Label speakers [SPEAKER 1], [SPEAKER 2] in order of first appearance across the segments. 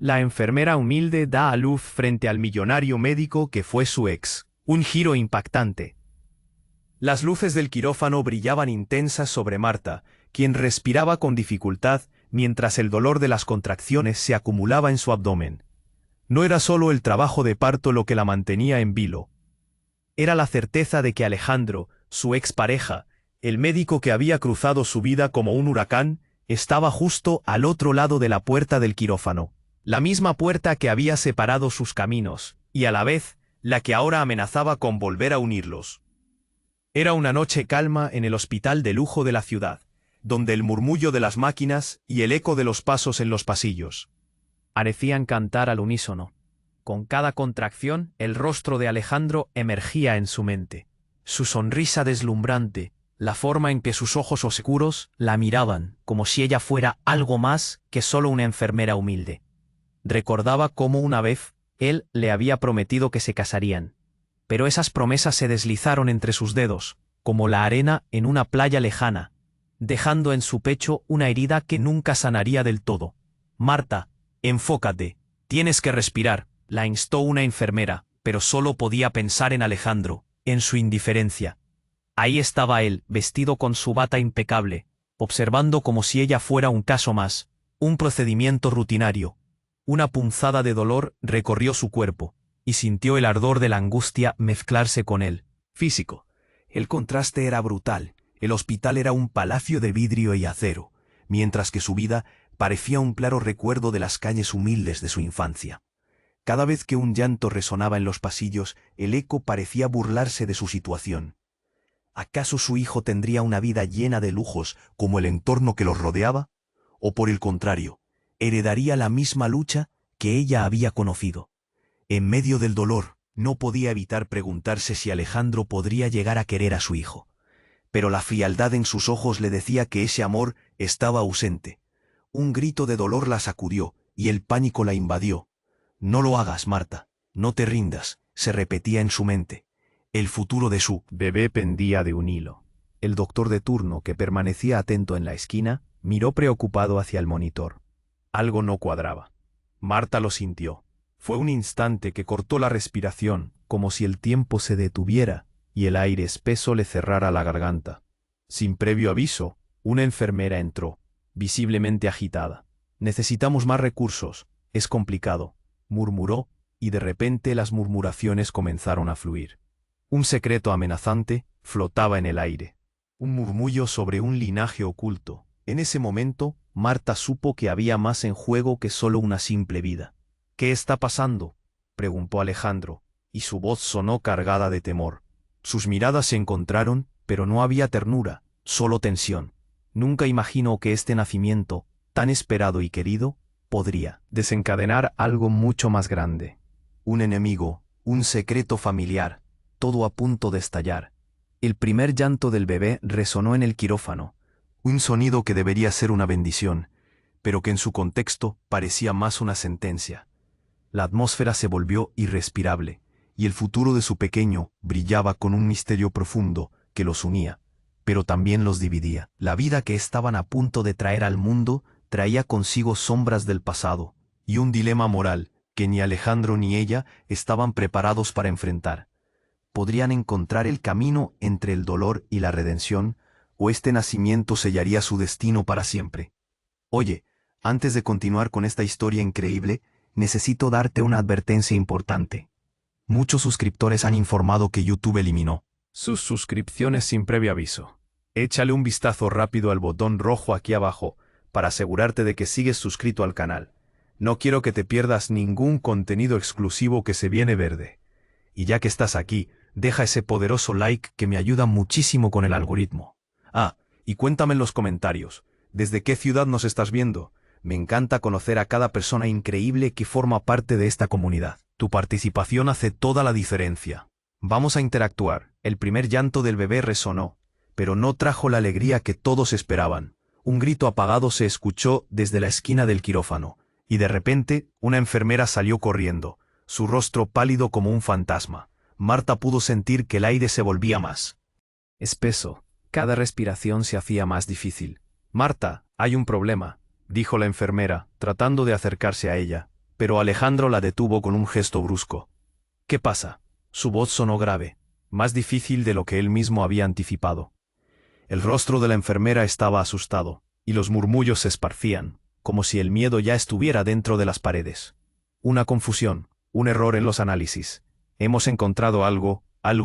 [SPEAKER 1] La enfermera humilde da a luz frente al millonario médico que fue su ex. Un giro impactante. Las luces del quirófano brillaban intensas sobre Marta, quien respiraba con dificultad mientras el dolor de las contracciones se acumulaba en su abdomen. No era solo el trabajo de parto lo que la mantenía en vilo. Era la certeza de que Alejandro, su expareja, el médico que había cruzado su vida como un huracán, estaba justo al otro lado de la puerta del quirófano. La misma puerta que había separado sus caminos, y a la vez, la que ahora amenazaba con volver a unirlos. Era una noche calma en el hospital de lujo de la ciudad, donde el murmullo de las máquinas y el eco de los pasos en los pasillos parecían cantar al unísono. Con cada contracción, el rostro de Alejandro emergía en su mente. Su sonrisa deslumbrante, la forma en que sus ojos oscuros la miraban, como si ella fuera algo más que solo una enfermera humilde. Recordaba cómo una vez él le había prometido que se casarían. Pero esas promesas se deslizaron entre sus dedos, como la arena en una playa lejana, dejando en su pecho una herida que nunca sanaría del todo. «Marta, enfócate, tienes que respirar», la instó una enfermera, pero solo podía pensar en Alejandro, en su indiferencia. Ahí estaba él, vestido con su bata impecable, observando como si ella fuera un caso más, un procedimiento rutinario. Una punzada de dolor recorrió su cuerpo, y sintió el ardor de la angustia mezclarse con él. Físico. El contraste era brutal. El hospital era un palacio de vidrio y acero, mientras que su vida parecía un claro recuerdo de las calles humildes de su infancia. Cada vez que un llanto resonaba en los pasillos, el eco parecía burlarse de su situación. ¿Acaso su hijo tendría una vida llena de lujos como el entorno que los rodeaba? ¿O por el contrario, heredaría la misma lucha que ella había conocido? En medio del dolor, no podía evitar preguntarse si Alejandro podría llegar a querer a su hijo. Pero la frialdad en sus ojos le decía que ese amor estaba ausente. Un grito de dolor la sacudió, y el pánico la invadió. «No lo hagas, Marta, no te rindas», se repetía en su mente. El futuro de su bebé pendía de un hilo. El doctor de turno, que permanecía atento en la esquina, miró preocupado hacia el monitor. Algo no cuadraba. Marta lo sintió. Fue un instante que cortó la respiración, como si el tiempo se detuviera y el aire espeso le cerrara la garganta. Sin previo aviso, una enfermera entró, visiblemente agitada. «Necesitamos más recursos. Es complicado», murmuró, y de repente las murmuraciones comenzaron a fluir. Un secreto amenazante flotaba en el aire. Un murmullo sobre un linaje oculto. En ese momento, Marta supo que había más en juego que solo una simple vida. «¿Qué está pasando?», preguntó Alejandro, y su voz sonó cargada de temor. Sus miradas se encontraron, pero no había ternura, solo tensión. Nunca imaginó que este nacimiento, tan esperado y querido, podría desencadenar algo mucho más grande. Un enemigo, un secreto familiar, todo a punto de estallar. El primer llanto del bebé resonó en el quirófano, un sonido que debería ser una bendición, pero que en su contexto parecía más una sentencia. La atmósfera se volvió irrespirable, y el futuro de su pequeño brillaba con un misterio profundo que los unía, pero también los dividía. La vida que estaban a punto de traer al mundo traía consigo sombras del pasado, y un dilema moral que ni Alejandro ni ella estaban preparados para enfrentar. ¿Podrían encontrar el camino entre el dolor y la redención, o este nacimiento sellaría su destino para siempre? Oye, antes de continuar con esta historia increíble, necesito darte una advertencia importante. Muchos suscriptores han informado que YouTube eliminó sus suscripciones sin previo aviso. Échale un vistazo rápido al botón rojo aquí abajo para asegurarte de que sigues suscrito al canal. No quiero que te pierdas ningún contenido exclusivo que se viene verde. Y ya que estás aquí, deja ese poderoso like que me ayuda muchísimo con el algoritmo. Ah, y cuéntame en los comentarios, ¿desde qué ciudad nos estás viendo? Me encanta conocer a cada persona increíble que forma parte de esta comunidad. Tu participación hace toda la diferencia. Vamos a interactuar. El primer llanto del bebé resonó, pero no trajo la alegría que todos esperaban. Un grito apagado se escuchó desde la esquina del quirófano, y de repente una enfermera salió corriendo, su rostro pálido como un fantasma. Marta pudo sentir que el aire se volvía más espeso. Cada respiración se hacía más difícil. «Marta, hay un problema», dijo la enfermera, tratando de acercarse a ella. pero Alejandro la detuvo con un gesto brusco. ¿Qué pasa? Su voz sonó grave, más difícil de lo que él mismo había anticipado. El rostro de la enfermera estaba asustado, y los murmullos se esparcían, como si el miedo ya estuviera dentro de las paredes. Una confusión, un error en los análisis. Hemos encontrado algo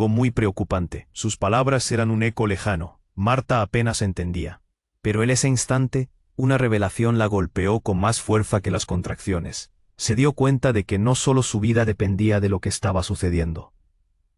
[SPEAKER 1] muy preocupante. Sus palabras eran un eco lejano. Marta apenas entendía. Pero en ese instante, una revelación la golpeó con más fuerza que las contracciones. Se dio cuenta de que no solo su vida dependía de lo que estaba sucediendo.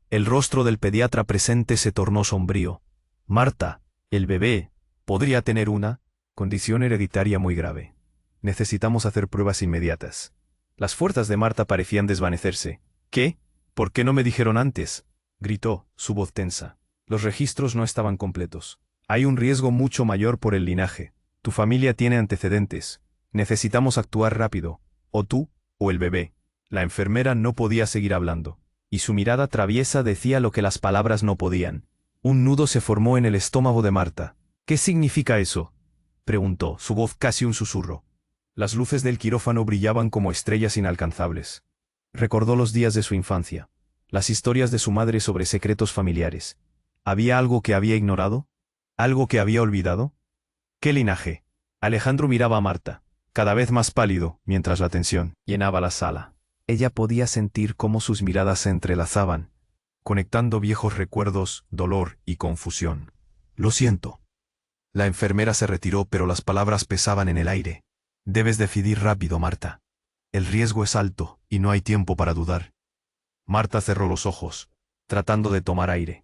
[SPEAKER 1] El rostro del pediatra presente se tornó sombrío. Marta, el bebé, podría tener una condición hereditaria muy grave. Necesitamos hacer pruebas inmediatas. Las fuerzas de Marta parecían desvanecerse. ¿Qué? ¿Por qué no me dijeron antes?, gritó, su voz tensa. Los registros no estaban completos. Hay un riesgo mucho mayor por el linaje. Tu familia tiene antecedentes. Necesitamos actuar rápido. O tú, o el bebé. La enfermera no podía seguir hablando, y su mirada traviesa decía lo que las palabras no podían. Un nudo se formó en el estómago de Marta. ¿Qué significa eso?, preguntó, su voz casi un susurro. Las luces del quirófano brillaban como estrellas inalcanzables. Recordó los días de su infancia, las historias de su madre sobre secretos familiares. ¿Había algo que había ignorado? ¿Algo que había olvidado? ¿Qué linaje? Alejandro miraba a Marta, cada vez más pálido, mientras la tensión llenaba la sala. Ella podía sentir cómo sus miradas se entrelazaban, conectando viejos recuerdos, dolor y confusión. Lo siento. La enfermera se retiró, pero las palabras pesaban en el aire. Debes decidir rápido, Marta. El riesgo es alto, y no hay tiempo para dudar. Marta cerró los ojos, tratando de tomar aire.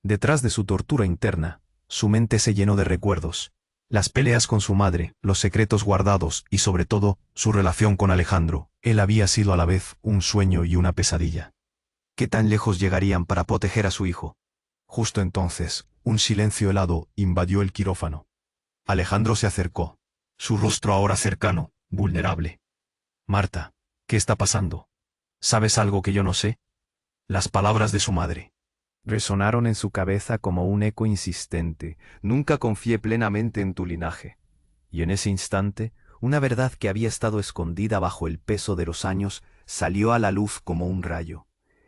[SPEAKER 1] Detrás de su tortura interna, su mente se llenó de recuerdos. Las peleas con su madre, los secretos guardados y sobre todo, su relación con Alejandro. Él había sido a la vez un sueño y una pesadilla. ¿Qué tan lejos llegarían para proteger a su hijo? Justo entonces, un silencio helado invadió el quirófano. Alejandro se acercó, su rostro ahora cercano, vulnerable. Marta, ¿qué está pasando? ¿Sabes algo que yo no sé? Las palabras de su madre resonaron en su cabeza como un eco insistente. Nunca confié plenamente en tu linaje. Y en ese instante, una verdad que había estado escondida bajo el peso de los años salió a la luz como un rayo.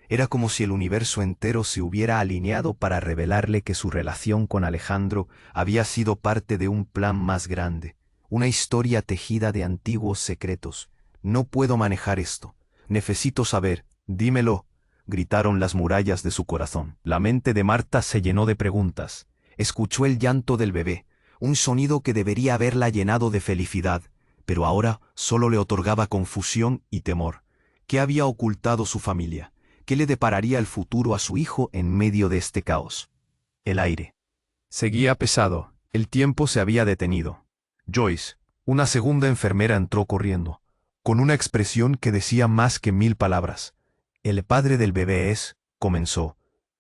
[SPEAKER 1] Era como si el universo entero se hubiera alineado para revelarle que su relación con Alejandro había sido parte de un plan más grande, una historia tejida de antiguos secretos. No puedo manejar esto. Necesito saber. Dímelo, gritaron las murallas de su corazón. La mente de Marta se llenó de preguntas. Escuchó el llanto del bebé, un sonido que debería haberla llenado de felicidad, pero ahora solo le otorgaba confusión y temor. ¿Qué había ocultado su familia? ¿Qué le depararía el futuro a su hijo en medio de este caos? El aire seguía pesado. El tiempo se había detenido. Joyce, una segunda enfermera, entró corriendo, con una expresión que decía más que 1000 palabras. El padre del bebé es, comenzó,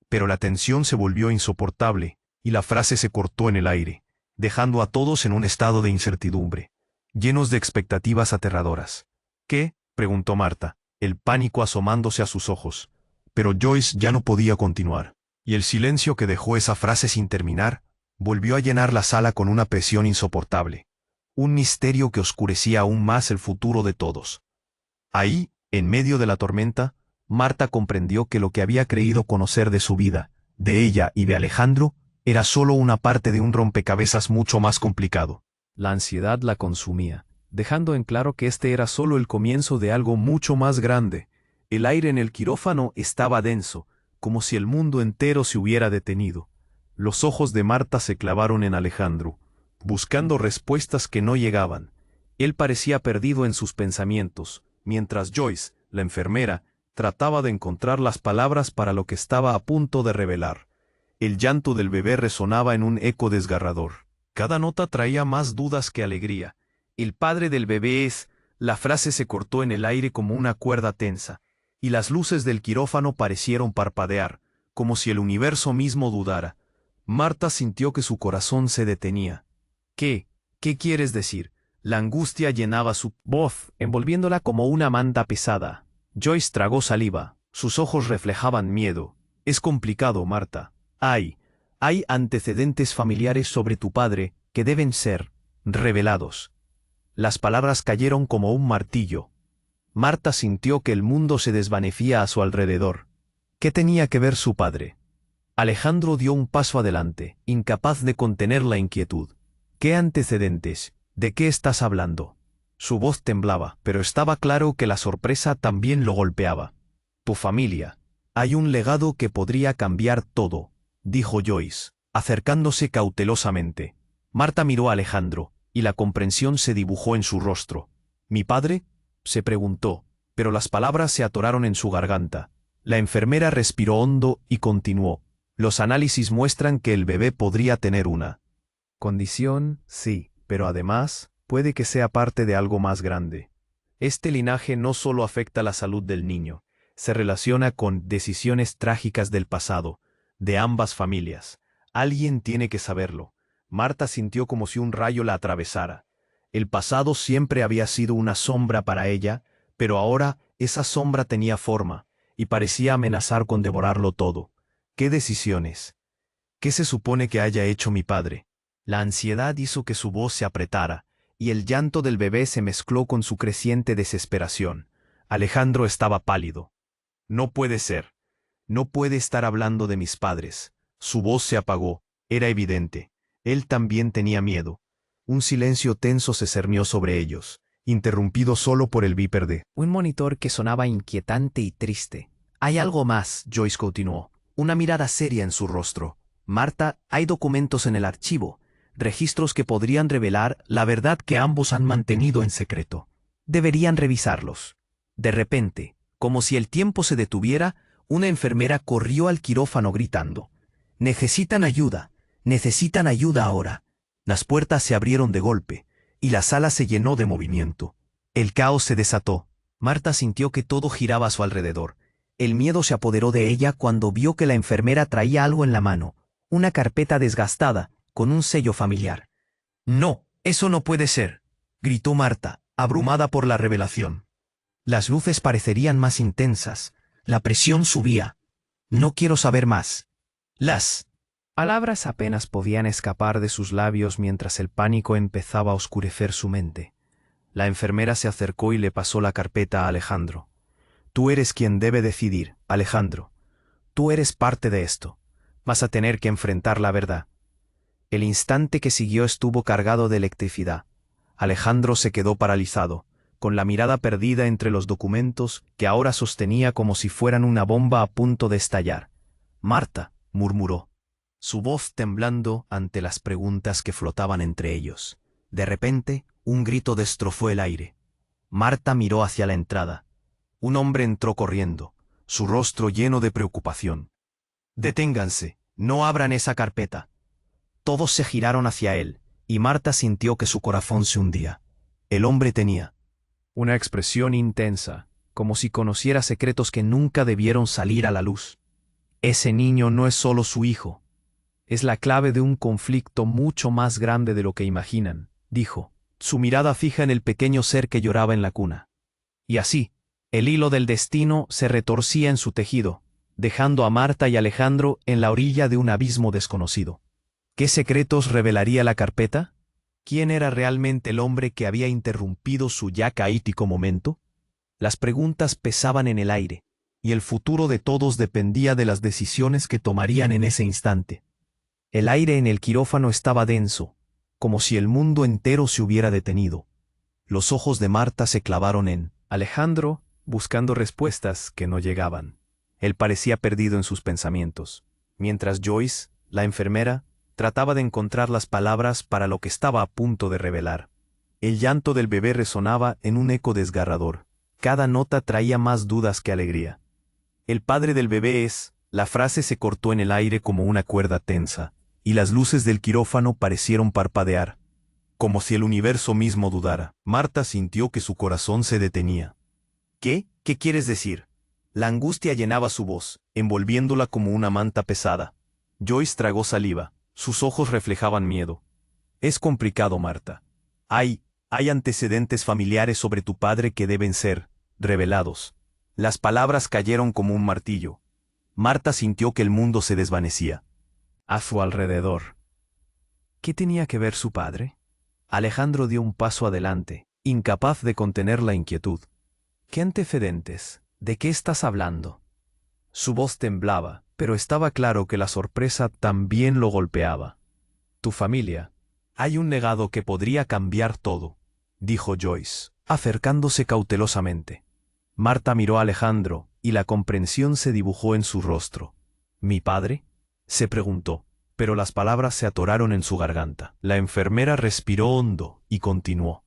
[SPEAKER 1] pero la tensión se volvió insoportable, y la frase se cortó en el aire, dejando a todos en un estado de incertidumbre, llenos de expectativas aterradoras. ¿Qué?, preguntó Marta, el pánico asomándose a sus ojos. Pero Joyce ya no podía continuar, y el silencio que dejó esa frase sin terminar volvió a llenar la sala con una presión insoportable. Un misterio que oscurecía aún más el futuro de todos. Ahí, en medio de la tormenta, Marta comprendió que lo que había creído conocer de su vida, de ella y de Alejandro, era solo una parte de un rompecabezas mucho más complicado. La ansiedad la consumía, dejando en claro que este era solo el comienzo de algo mucho más grande. El aire en el quirófano estaba denso, como si el mundo entero se hubiera detenido. Los ojos de Marta se clavaron en Alejandro, buscando respuestas que no llegaban. Él parecía perdido en sus pensamientos, mientras Joyce, la enfermera, trataba de encontrar las palabras para lo que estaba a punto de revelar. El llanto del bebé resonaba en un eco desgarrador. Cada nota traía más dudas que alegría. El padre del bebé es... La frase se cortó en el aire como una cuerda tensa, y las luces del quirófano parecieron parpadear, como si el universo mismo dudara. Marta sintió que su corazón se detenía. ¿Qué quieres decir? La angustia llenaba su voz, envolviéndola como una manta pesada. Joyce tragó saliva, sus ojos reflejaban miedo. Es complicado, Marta. Hay antecedentes familiares sobre tu padre que deben ser revelados. Las palabras cayeron como un martillo. Marta sintió que el mundo se desvanecía a su alrededor. ¿Qué tenía que ver su padre? Alejandro dio un paso adelante, incapaz de contener la inquietud. ¿Qué antecedentes? ¿De qué estás hablando? Su voz temblaba, pero estaba claro que la sorpresa también lo golpeaba. Tu familia. Hay un legado que podría cambiar todo, dijo Joyce, acercándose cautelosamente. Marta miró a Alejandro, y la comprensión se dibujó en su rostro. ¿Mi padre? Se preguntó, pero las palabras se atoraron en su garganta. La enfermera respiró hondo y continuó. Los análisis muestran que el bebé podría tener una condición, sí, pero además, puede que sea parte de algo más grande. Este linaje no solo afecta la salud del niño, se relaciona con decisiones trágicas del pasado, de ambas familias. Alguien tiene que saberlo. Marta sintió como si un rayo la atravesara. El pasado siempre había sido una sombra para ella, pero ahora esa sombra tenía forma, y parecía amenazar con devorarlo todo. ¿Qué decisiones? ¿Qué se supone que haya hecho mi padre? La ansiedad hizo que su voz se apretara, y el llanto del bebé se mezcló con su creciente desesperación. Alejandro estaba pálido. No puede ser. No puede estar hablando de mis padres. Su voz se apagó. Era evidente. Él también tenía miedo. Un silencio tenso se cernió sobre ellos, interrumpido solo por el beeper de un monitor que sonaba inquietante y triste. Hay algo más, Joyce continuó, una mirada seria en su rostro. Marta, hay documentos en el archivo, registros que podrían revelar la verdad que ambos han mantenido en secreto. Deberían revisarlos. De repente, como si el tiempo se detuviera, una enfermera corrió al quirófano gritando. Necesitan ayuda ahora. Las puertas se abrieron de golpe, y la sala se llenó de movimiento. El caos se desató. Marta sintió que todo giraba a su alrededor. El miedo se apoderó de ella cuando vio que la enfermera traía algo en la mano, una carpeta desgastada, con un sello familiar. «No, eso no puede ser», gritó Marta, abrumada por la revelación. Las luces parecerían más intensas. La presión subía. «No quiero saber más». Las palabras apenas podían escapar de sus labios mientras el pánico empezaba a oscurecer su mente. La enfermera se acercó y le pasó la carpeta a Alejandro. «Tú eres quien debe decidir, Alejandro. Tú eres parte de esto. Vas a tener que enfrentar la verdad». El instante que siguió estuvo cargado de electricidad. Alejandro se quedó paralizado, con la mirada perdida entre los documentos que ahora sostenía como si fueran una bomba a punto de estallar. «Marta», murmuró, su voz temblando ante las preguntas que flotaban entre ellos. De repente, un grito destrozó el aire. Marta miró hacia la entrada. Un hombre entró corriendo, su rostro lleno de preocupación. «Deténganse, no abran esa carpeta». Todos se giraron hacia él, y Marta sintió que su corazón se hundía. El hombre tenía una expresión intensa, como si conociera secretos que nunca debieron salir a la luz. Ese niño no es solo su hijo. Es la clave de un conflicto mucho más grande de lo que imaginan, dijo, su mirada fija en el pequeño ser que lloraba en la cuna. Y así, el hilo del destino se retorcía en su tejido, dejando a Marta y Alejandro en la orilla de un abismo desconocido. ¿Qué secretos revelaría la carpeta? ¿Quién era realmente el hombre que había interrumpido su ya caítico momento? Las preguntas pesaban en el aire, y el futuro de todos dependía de las decisiones que tomarían en ese instante. El aire en el quirófano estaba denso, como si el mundo entero se hubiera detenido. Los ojos de Marta se clavaron en Alejandro, buscando respuestas que no llegaban. Él parecía perdido en sus pensamientos, mientras Joyce, la enfermera, trataba de encontrar las palabras para lo que estaba a punto de revelar. El llanto del bebé resonaba en un eco desgarrador. Cada nota traía más dudas que alegría. «El padre del bebé es...» La frase se cortó en el aire como una cuerda tensa, y las luces del quirófano parecieron parpadear, como si el universo mismo dudara. Marta sintió que su corazón se detenía. «¿Qué? ¿Qué quieres decir?» La angustia llenaba su voz, envolviéndola como una manta pesada. Joyce tragó saliva. Sus ojos reflejaban miedo. «Es complicado, Marta. Hay antecedentes familiares sobre tu padre que deben ser revelados». Las palabras cayeron como un martillo. Marta sintió que el mundo se desvanecía. A su alrededor. ¿Qué tenía que ver su padre? Alejandro dio un paso adelante, incapaz de contener la inquietud. ¿Qué antecedentes? ¿De qué estás hablando? Su voz temblaba, pero estaba claro que la sorpresa también lo golpeaba. Tu familia. Hay un legado que podría cambiar todo, dijo Joyce, acercándose cautelosamente. Marta miró a Alejandro, y la comprensión se dibujó en su rostro. ¿Mi padre?, se preguntó, pero las palabras se atoraron en su garganta. La enfermera respiró hondo y continuó.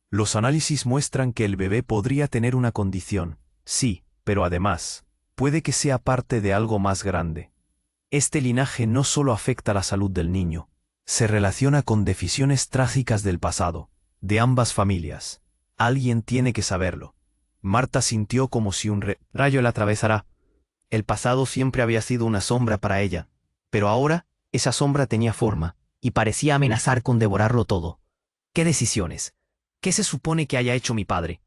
[SPEAKER 1] Los análisis muestran que el bebé podría tener una condición, sí, pero además, puede que sea parte de algo más grande. Este linaje no solo afecta la salud del niño, se relaciona con decisiones trágicas del pasado, de ambas familias. Alguien tiene que saberlo. Marta sintió como si un rayo la atravesara. El pasado siempre había sido una sombra para ella, pero ahora esa sombra tenía forma, y parecía amenazar con devorarlo todo. ¿Qué decisiones? ¿Qué se supone que haya hecho mi padre?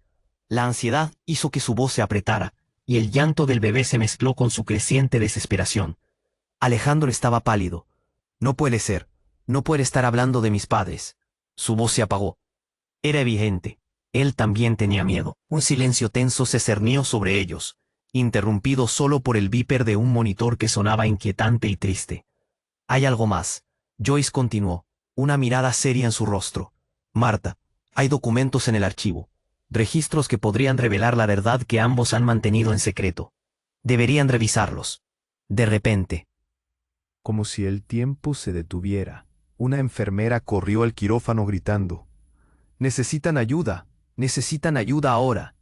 [SPEAKER 1] La ansiedad hizo que su voz se apretara, y el llanto del bebé se mezcló con su creciente desesperación. Alejandro estaba pálido. No puede ser. No puede estar hablando de mis padres. Su voz se apagó. Era evidente. Él también tenía miedo. Un silencio tenso se cernió sobre ellos, interrumpido solo por el bíper de un monitor que sonaba inquietante y triste. Hay algo más. Joyce continuó, una mirada seria en su rostro. Marta, hay documentos en el archivo. Registros que podrían revelar la verdad que ambos han mantenido en secreto. Deberían revisarlos. De repente. Como si el tiempo se detuviera, una enfermera corrió al quirófano gritando. Necesitan ayuda ahora.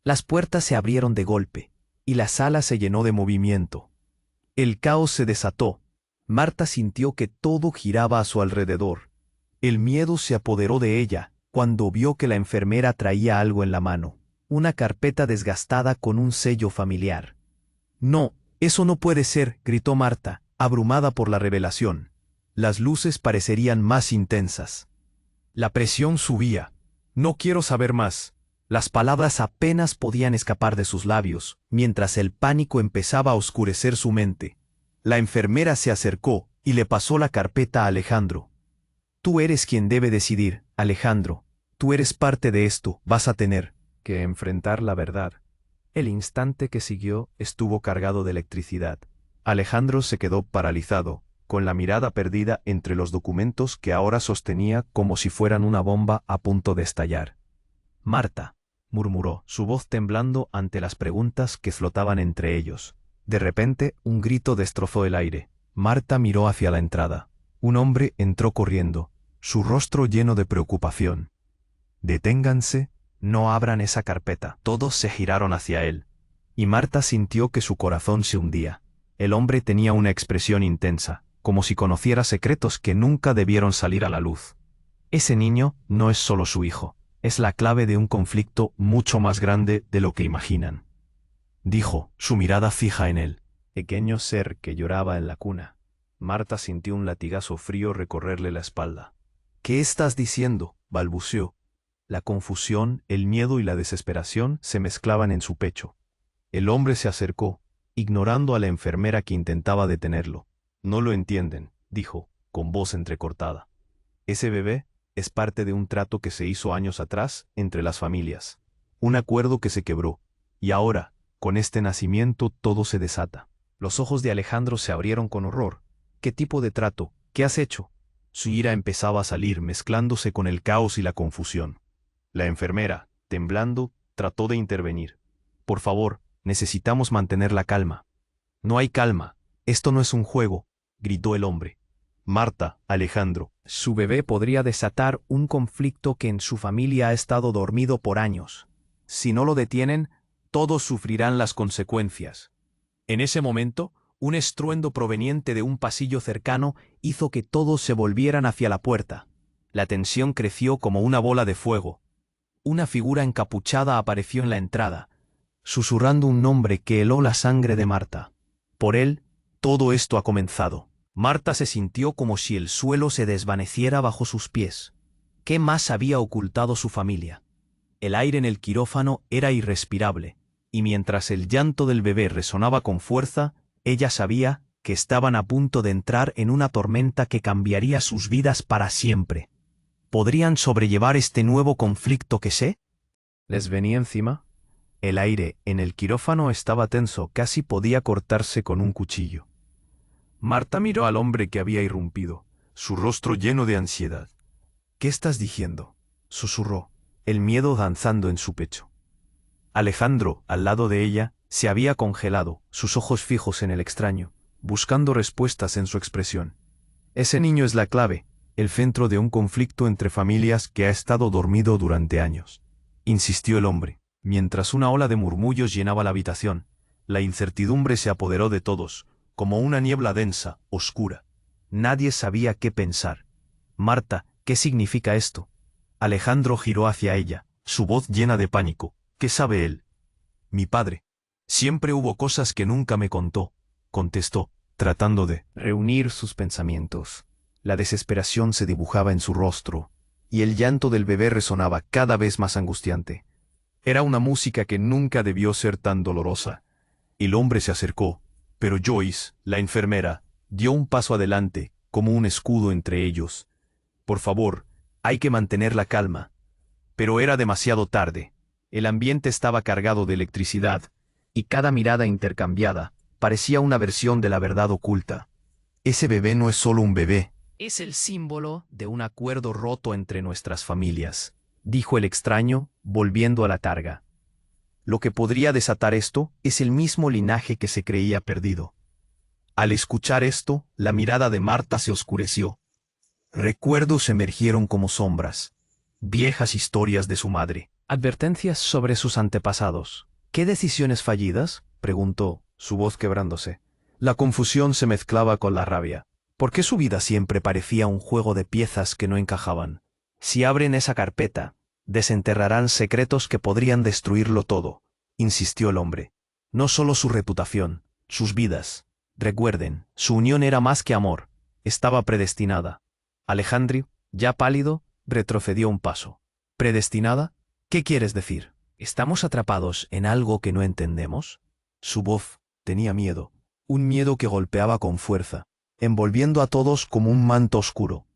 [SPEAKER 1] Las puertas se abrieron de golpe, y la sala se llenó de movimiento. El caos se desató. Marta sintió que todo giraba a su alrededor. El miedo se apoderó de ella cuando vio que la enfermera traía algo en la mano, una carpeta desgastada con un sello familiar. No, eso no puede ser, gritó Marta, abrumada por la revelación. Las luces parecerían más intensas. La presión subía. No quiero saber más. Las palabras apenas podían escapar de sus labios, mientras el pánico empezaba a oscurecer su mente. La enfermera se acercó y le pasó la carpeta a Alejandro. Tú eres quien debe decidir, Alejandro. Tú eres parte de esto. Vas a tener que enfrentar la verdad. El instante que siguió estuvo cargado de electricidad. Alejandro se quedó paralizado, con la mirada perdida entre los documentos que ahora sostenía como si fueran una bomba a punto de estallar. Marta, murmuró, su voz temblando ante las preguntas que flotaban entre ellos. De repente, un grito destrozó el aire. Marta miró hacia la entrada. Un hombre entró corriendo, su rostro lleno de preocupación. Deténganse, no abran esa carpeta. Todos se giraron hacia él, y Marta sintió que su corazón se hundía. El hombre tenía una expresión intensa, como si conociera secretos que nunca debieron salir a la luz. Ese niño no es solo su hijo, es la clave de un conflicto mucho más grande de lo que imaginan. Dijo, su mirada fija en él. Pequeño ser que lloraba en la cuna. Marta sintió un latigazo frío recorrerle la espalda. ¿Qué estás diciendo?, balbuceó. La confusión, el miedo y la desesperación se mezclaban en su pecho. El hombre se acercó, ignorando a la enfermera que intentaba detenerlo. No lo entienden, dijo, con voz entrecortada. Ese bebé es parte de un trato que se hizo años atrás entre las familias. Un acuerdo que se quebró. Y ahora, con este nacimiento, todo se desata. Los ojos de Alejandro se abrieron con horror. ¿Qué tipo de trato? ¿Qué has hecho? Su ira empezaba a salir, mezclándose con el caos y la confusión. La enfermera, temblando, trató de intervenir. Por favor, necesitamos mantener la calma. No hay calma. Esto no es un juego, gritó el hombre. Marta, Alejandro. Su bebé podría desatar un conflicto que en su familia ha estado dormido por años. Si no lo detienen, todos sufrirán las consecuencias. En ese momento, un estruendo proveniente de un pasillo cercano hizo que todos se volvieran hacia la puerta. La tensión creció como una bola de fuego. Una figura encapuchada apareció en la entrada, susurrando un nombre que heló la sangre de Marta. Por él, todo esto ha comenzado. Marta se sintió como si el suelo se desvaneciera bajo sus pies. ¿Qué más había ocultado su familia? El aire en el quirófano era irrespirable, y mientras el llanto del bebé resonaba con fuerza, ella sabía que estaban a punto de entrar en una tormenta que cambiaría sus vidas para siempre. ¿Podrían sobrellevar este nuevo conflicto que sé? ¿Les venía encima? El aire en el quirófano estaba tenso, casi podía cortarse con un cuchillo. Marta miró al hombre que había irrumpido, su rostro lleno de ansiedad. «¿Qué estás diciendo?», susurró, el miedo danzando en su pecho. Alejandro, al lado de ella, se había congelado, sus ojos fijos en el extraño, buscando respuestas en su expresión. «Ese niño es la clave, el centro de un conflicto entre familias que ha estado dormido durante años», insistió el hombre, mientras una ola de murmullos llenaba la habitación. La incertidumbre se apoderó de todos, como una niebla densa, oscura. Nadie sabía qué pensar. «Marta, ¿qué significa esto?». Alejandro giró hacia ella, su voz llena de pánico. «¿Qué sabe él?». «Mi padre. Siempre hubo cosas que nunca me contó», contestó, tratando de reunir sus pensamientos. La desesperación se dibujaba en su rostro, y el llanto del bebé resonaba cada vez más angustiante. Era una música que nunca debió ser tan dolorosa. El hombre se acercó, pero Joyce, la enfermera, dio un paso adelante, como un escudo entre ellos. «Por favor, hay que mantener la calma». Pero era demasiado tarde. El ambiente estaba cargado de electricidad, y cada mirada intercambiada parecía una versión de la verdad oculta. «Ese bebé no es solo un bebé. Es el símbolo de un acuerdo roto entre nuestras familias», dijo el extraño, volviendo a la targa. «Lo que podría desatar esto es el mismo linaje que se creía perdido». Al escuchar esto, la mirada de Marta se oscureció. Recuerdos emergieron como sombras. Viejas historias de su madre. Advertencias sobre sus antepasados. «¿Qué decisiones fallidas?», preguntó, su voz quebrándose. La confusión se mezclaba con la rabia. ¿Por qué su vida siempre parecía un juego de piezas que no encajaban? Si abren esa carpeta, desenterrarán secretos que podrían destruirlo todo, insistió el hombre. No solo su reputación, sus vidas. Recuerden, su unión era más que amor, estaba predestinada. Alejandro, ya pálido, retrocedió un paso. ¿Predestinada? ¿Qué quieres decir? ¿Estamos atrapados en algo que no entendemos? Su voz tenía miedo, un miedo que golpeaba con fuerza, envolviendo a todos como un manto oscuro.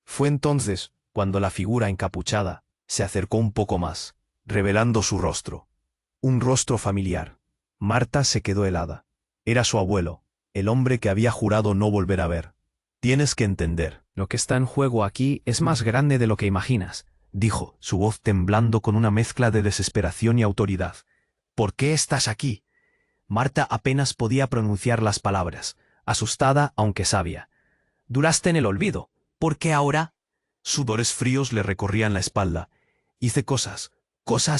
[SPEAKER 1] Fue entonces cuando la figura encapuchada se acercó un poco más, revelando su rostro. Un rostro familiar. Marta se quedó helada. Era su abuelo, el hombre que había jurado no volver a ver. «Tienes que entender. Lo que está en juego aquí es más grande de lo que imaginas», dijo, su voz temblando con una mezcla de desesperación y autoridad. «¿Por qué estás aquí?». Marta apenas podía pronunciar las palabras, asustada aunque sabia. «Duraste en el olvido. ¿Por qué ahora?». Sudores fríos le recorrían la espalda. «Hice cosas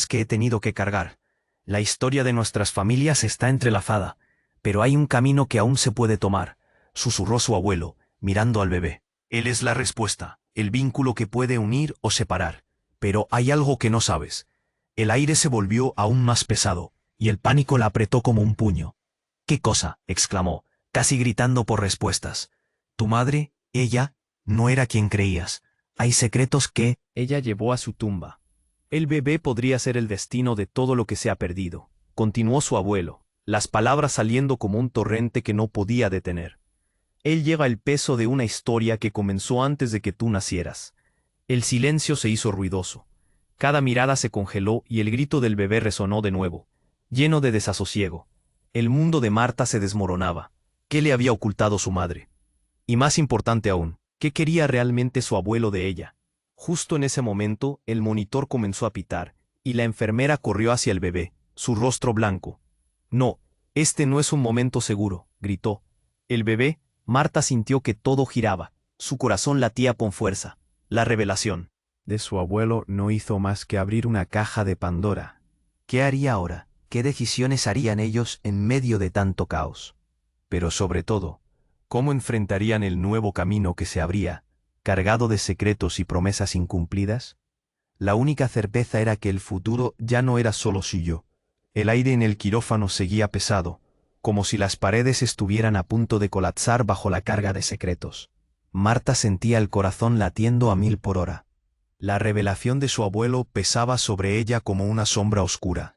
[SPEAKER 1] que he tenido que cargar. La historia de nuestras familias está entrelazada, pero hay un camino que aún se puede tomar», susurró su abuelo, mirando al bebé. «Él es la respuesta, el vínculo que puede unir o separar. Pero hay algo que no sabes». El aire se volvió aún más pesado, y el pánico la apretó como un puño. «¿Qué cosa?», exclamó, casi gritando por respuestas. «Tu madre, ella, no era quien creías. Hay secretos que ella llevó a su tumba. El bebé podría ser el destino de todo lo que se ha perdido», continuó su abuelo, las palabras saliendo como un torrente que no podía detener. «Él lleva el peso de una historia que comenzó antes de que tú nacieras». El silencio se hizo ruidoso. Cada mirada se congeló y el grito del bebé resonó de nuevo, lleno de desasosiego. El mundo de Marta se desmoronaba. ¿Qué le había ocultado su madre? Y más importante aún, ¿qué quería realmente su abuelo de ella? Justo en ese momento, el monitor comenzó a pitar, y la enfermera corrió hacia el bebé, su rostro blanco. «No, este no es un momento seguro», gritó. El bebé, Marta sintió que todo giraba, su corazón latía con fuerza. La revelación de su abuelo no hizo más que abrir una caja de Pandora. ¿Qué haría ahora? ¿Qué decisiones harían ellos en medio de tanto caos? Pero sobre todo, ¿cómo enfrentarían el nuevo camino que se abría, cargado de secretos y promesas incumplidas? La única certeza era que el futuro ya no era solo suyo. El aire en el quirófano seguía pesado, como si las paredes estuvieran a punto de colapsar bajo la carga de secretos. Marta sentía el corazón latiendo a 1000 por hora. La revelación de su abuelo pesaba sobre ella como una sombra oscura.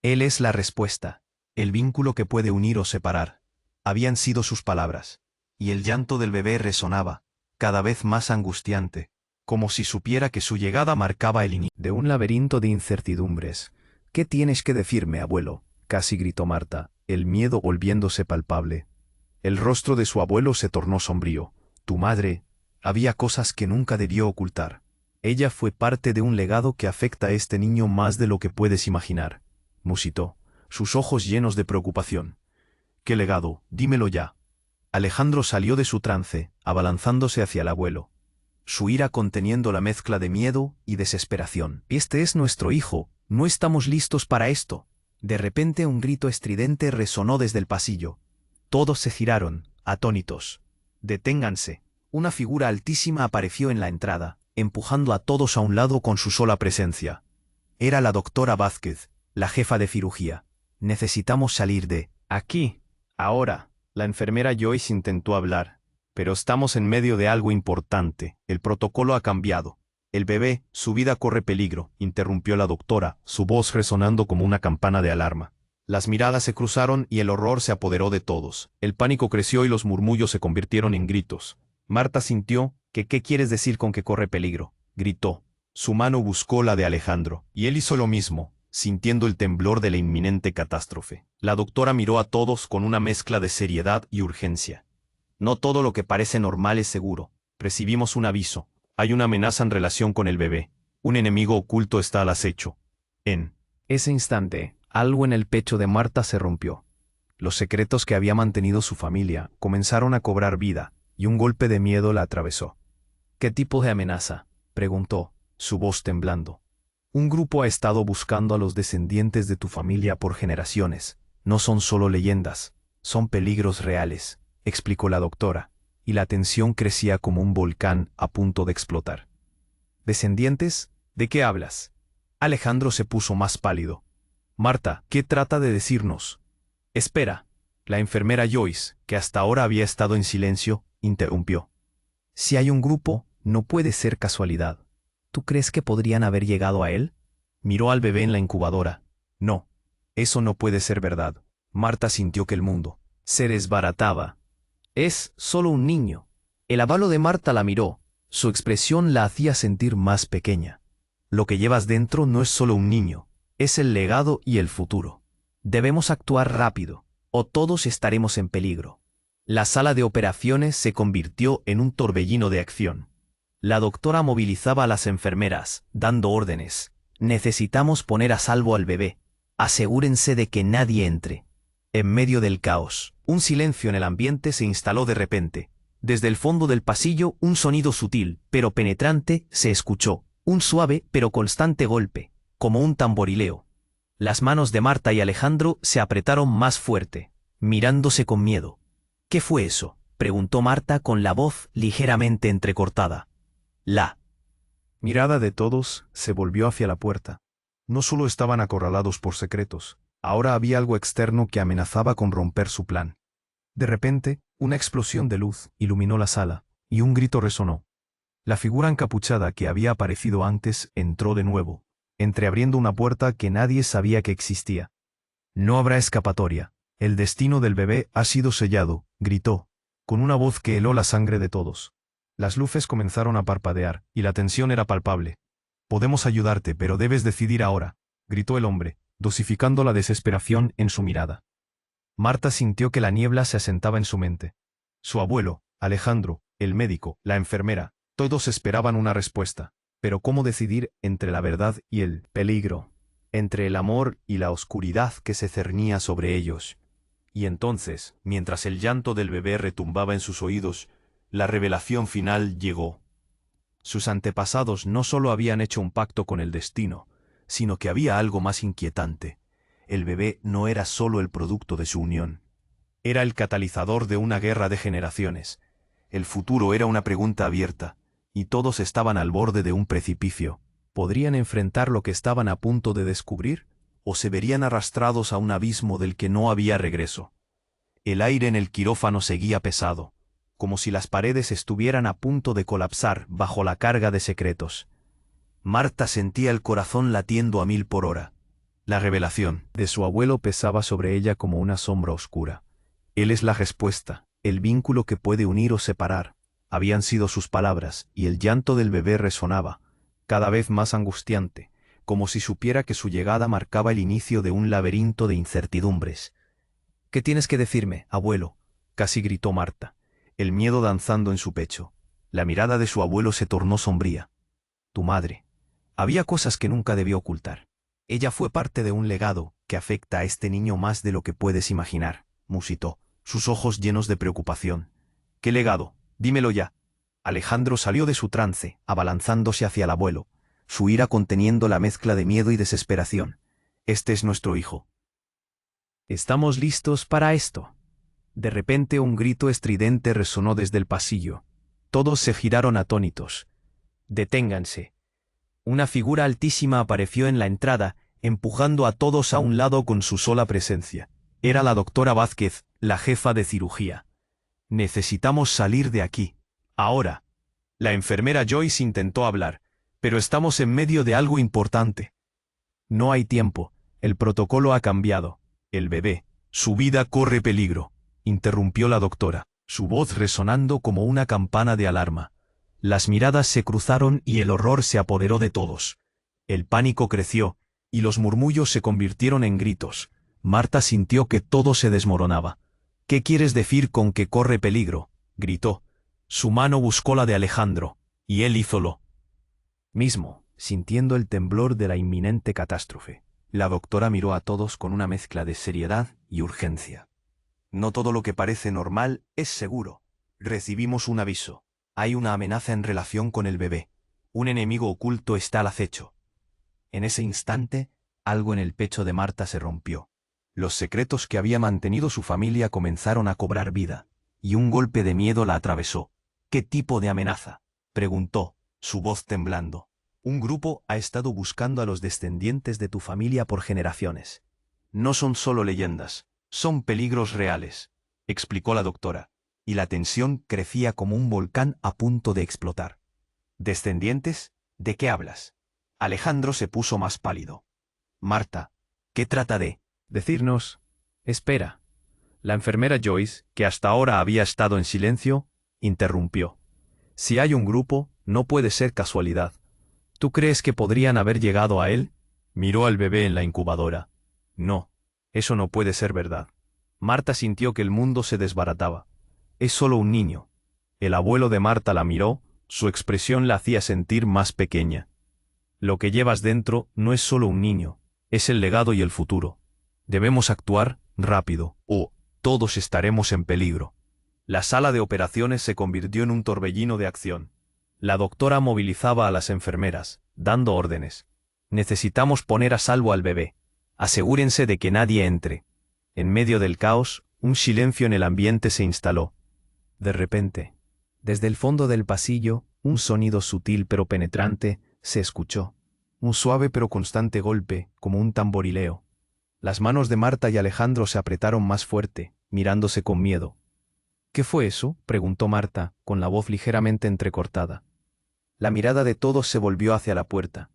[SPEAKER 1] Él es la respuesta, el vínculo que puede unir o separar. Habían sido sus palabras, y el llanto del bebé resonaba, cada vez más angustiante, como si supiera que su llegada marcaba el inicio de un laberinto de incertidumbres, ¿Qué tienes que decirme, abuelo? Casi gritó Marta, el miedo volviéndose palpable. El rostro de su abuelo se tornó sombrío. Tu madre. Había cosas que nunca debió ocultar. Ella fue parte de un legado que afecta a este niño más de lo que puedes imaginar. Musitó, sus ojos llenos de preocupación. ¿Qué legado? Dímelo ya. Alejandro salió de su trance, abalanzándose hacia el abuelo. Su ira conteniendo la mezcla de miedo y desesperación. Este es nuestro hijo, no estamos listos para esto. De repente un grito estridente resonó desde el pasillo. Todos se giraron, atónitos. Deténganse. Una figura altísima apareció en la entrada, empujando a todos a un lado con su sola presencia. Era la doctora Vázquez, la jefa de cirugía. Necesitamos salir de aquí, ahora. La enfermera Joyce intentó hablar, pero estamos en medio de algo importante. El protocolo ha cambiado. El bebé, su vida corre peligro, interrumpió la doctora, su voz resonando como una campana de alarma. Las miradas se cruzaron y el horror se apoderó de todos. El pánico creció y los murmullos se convirtieron en gritos. Marta sintió que ¿qué quieres decir con que corre peligro? Gritó. Su mano buscó la de Alejandro, y él hizo lo mismo, sintiendo el temblor de la inminente catástrofe. La doctora miró a todos con una mezcla de seriedad y urgencia. No todo lo que parece normal es seguro. Recibimos un aviso. Hay una amenaza en relación con el bebé. Un enemigo oculto está al acecho. En ese instante, algo en el pecho de Marta se rompió. Los secretos que había mantenido su familia comenzaron a cobrar vida, y un golpe de miedo la atravesó. ¿Qué tipo de amenaza? Preguntó, su voz temblando. Un grupo ha estado buscando a los descendientes de tu familia por generaciones. No son solo leyendas, son peligros reales, explicó la doctora, y la tensión crecía como un volcán a punto de explotar. ¿Descendientes? ¿De qué hablas? Alejandro se puso más pálido. Marta, ¿qué trata de decirnos? Espera. La enfermera Joyce, que hasta ahora había estado en silencio, interrumpió. Si hay un grupo, no puede ser casualidad. ¿Tú crees que podrían haber llegado a él? Miró al bebé en la incubadora. No, eso no puede ser verdad. Marta sintió que el mundo se desbarataba. Es solo un niño. El abuelo de Marta la miró. Su expresión la hacía sentir más pequeña. Lo que llevas dentro no es solo un niño, es el legado y el futuro. Debemos actuar rápido, o todos estaremos en peligro. La sala de operaciones se convirtió en un torbellino de acción. La doctora movilizaba a las enfermeras, dando órdenes. Necesitamos poner a salvo al bebé. Asegúrense de que nadie entre. En medio del caos, un silencio en el ambiente se instaló de repente. Desde el fondo del pasillo, un sonido sutil, pero penetrante, se escuchó. Un suave, pero constante golpe, como un tamborileo. Las manos de Marta y Alejandro se apretaron más fuerte, mirándose con miedo. ¿Qué fue eso?, preguntó Marta con la voz ligeramente entrecortada. La mirada de todos se volvió hacia la puerta. No solo estaban acorralados por secretos, ahora había algo externo que amenazaba con romper su plan. De repente, una explosión de luz iluminó la sala, y un grito resonó. La figura encapuchada que había aparecido antes entró de nuevo, entreabriendo una puerta que nadie sabía que existía. No habrá escapatoria. El destino del bebé ha sido sellado, gritó, con una voz que heló la sangre de todos. Las luces comenzaron a parpadear, y la tensión era palpable. Podemos ayudarte, pero debes decidir ahora, gritó el hombre, dosificando la desesperación en su mirada. Marta sintió que la niebla se asentaba en su mente. Su abuelo, Alejandro, el médico, la enfermera, todos esperaban una respuesta. Pero ¿cómo decidir entre la verdad y el peligro? Entre el amor y la oscuridad que se cernía sobre ellos. Y entonces, mientras el llanto del bebé retumbaba en sus oídos, la revelación final llegó. Sus antepasados no solo habían hecho un pacto con el destino, sino que había algo más inquietante. El bebé no era solo el producto de su unión. Era el catalizador de una guerra de generaciones. El futuro era una pregunta abierta, y todos estaban al borde de un precipicio. ¿Podrían enfrentar lo que estaban a punto de descubrir? ¿O se verían arrastrados a un abismo del que no había regreso? El aire en el quirófano seguía pesado, como si las paredes estuvieran a punto de colapsar bajo la carga de secretos. Marta sentía el corazón latiendo a 1000 por hora. La revelación de su abuelo pesaba sobre ella como una sombra oscura. Él es la respuesta, el vínculo que puede unir o separar. Habían sido sus palabras, y el llanto del bebé resonaba, cada vez más angustiante, como si supiera que su llegada marcaba el inicio de un laberinto de incertidumbres. «¿Qué tienes que decirme, abuelo?», casi gritó Marta, el miedo danzando en su pecho. La mirada de su abuelo se tornó sombría. «Tu madre». Había cosas que nunca debió ocultar. «Ella fue parte de un legado que afecta a este niño más de lo que puedes imaginar», musitó, sus ojos llenos de preocupación. «¿Qué legado? Dímelo ya». Alejandro salió de su trance, abalanzándose hacia el abuelo, su ira conteniendo la mezcla de miedo y desesperación. «Este es nuestro hijo». «¿Estamos listos para esto?». De repente un grito estridente resonó desde el pasillo. Todos se giraron atónitos. «Deténganse». Una figura altísima apareció en la entrada, empujando a todos a un lado con su sola presencia. Era la doctora Vázquez, la jefa de cirugía. «Necesitamos salir de aquí. Ahora». La enfermera Joyce intentó hablar, «pero estamos en medio de algo importante». «No hay tiempo. El protocolo ha cambiado. El bebé, su vida corre peligro», interrumpió la doctora, su voz resonando como una campana de alarma. Las miradas se cruzaron y el horror se apoderó de todos. El pánico creció, y los murmullos se convirtieron en gritos. Marta sintió que todo se desmoronaba. «¿Qué quieres decir con que corre peligro?», gritó. Su mano buscó la de Alejandro, y él hizo lo mismo, sintiendo el temblor de la inminente catástrofe. La doctora miró a todos con una mezcla de seriedad y urgencia. «No todo lo que parece normal es seguro. Recibimos un aviso. Hay una amenaza en relación con el bebé. Un enemigo oculto está al acecho». En ese instante, algo en el pecho de Marta se rompió. Los secretos que había mantenido su familia comenzaron a cobrar vida, y un golpe de miedo la atravesó. «¿Qué tipo de amenaza?», preguntó, su voz temblando. «Un grupo ha estado buscando a los descendientes de tu familia por generaciones. No son solo leyendas, son peligros reales», explicó la doctora, y la tensión crecía como un volcán a punto de explotar. «¿Descendientes? ¿De qué hablas?». Alejandro se puso más pálido. «Marta, ¿qué trata de decirnos?». «Espera». La enfermera Joyce, que hasta ahora había estado en silencio, interrumpió. «Si hay un grupo, no puede ser casualidad. ¿Tú crees que podrían haber llegado a él?». Miró al bebé en la incubadora. «No, eso no puede ser verdad». Marta sintió que el mundo se desbarataba. «Es solo un niño». El abuelo de Marta la miró, su expresión la hacía sentir más pequeña. «Lo que llevas dentro no es solo un niño, es el legado y el futuro. Debemos actuar rápido, o todos estaremos en peligro». La sala de operaciones se convirtió en un torbellino de acción. La doctora movilizaba a las enfermeras, dando órdenes. «Necesitamos poner a salvo al bebé. Asegúrense de que nadie entre». En medio del caos, un silencio en el ambiente se instaló. De repente, desde el fondo del pasillo, un sonido sutil pero penetrante se escuchó. Un suave pero constante golpe, como un tamborileo. Las manos de Marta y Alejandro se apretaron más fuerte, mirándose con miedo. «¿Qué fue eso?», preguntó Marta, con la voz ligeramente entrecortada. La mirada de todos se volvió hacia la puerta.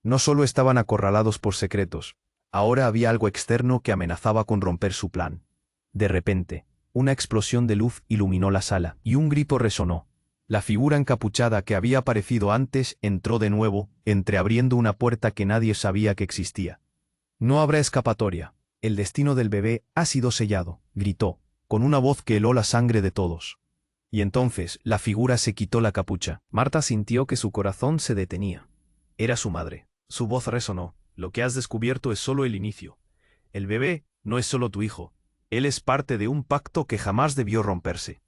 [SPEAKER 1] No solo estaban acorralados por secretos, ahora había algo externo que amenazaba con romper su plan. De repente, una explosión de luz iluminó la sala, y un grito resonó. La figura encapuchada que había aparecido antes entró de nuevo, entreabriendo una puerta que nadie sabía que existía. «No habrá escapatoria. El destino del bebé ha sido sellado», gritó, con una voz que heló la sangre de todos. Y entonces la figura se quitó la capucha. Marta sintió que su corazón se detenía. Era su madre. Su voz resonó. «Lo que has descubierto es solo el inicio. El bebé no es solo tu hijo. Él es parte de un pacto que jamás debió romperse».